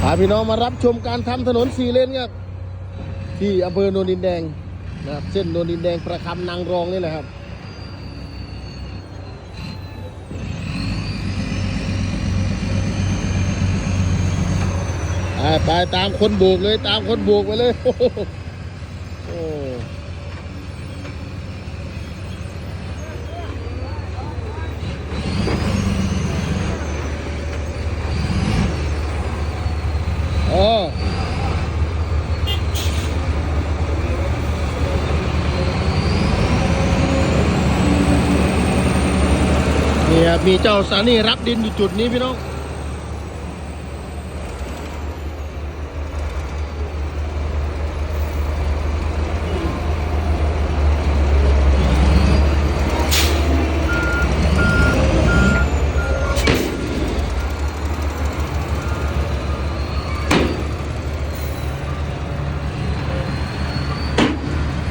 พาพี่น้องมารับชมการทำถนน4 เลนครับที่อำเภอโนนดินแดงนะครับเส้นโนนดินแดงประคำนางรองนี่แหละครับไปตามคนโบกเลยตามคนโบกไปเลยโอ้นี่ครับมีเจ้าสถานีรับดินอยู่จุดนี้พี่น้อง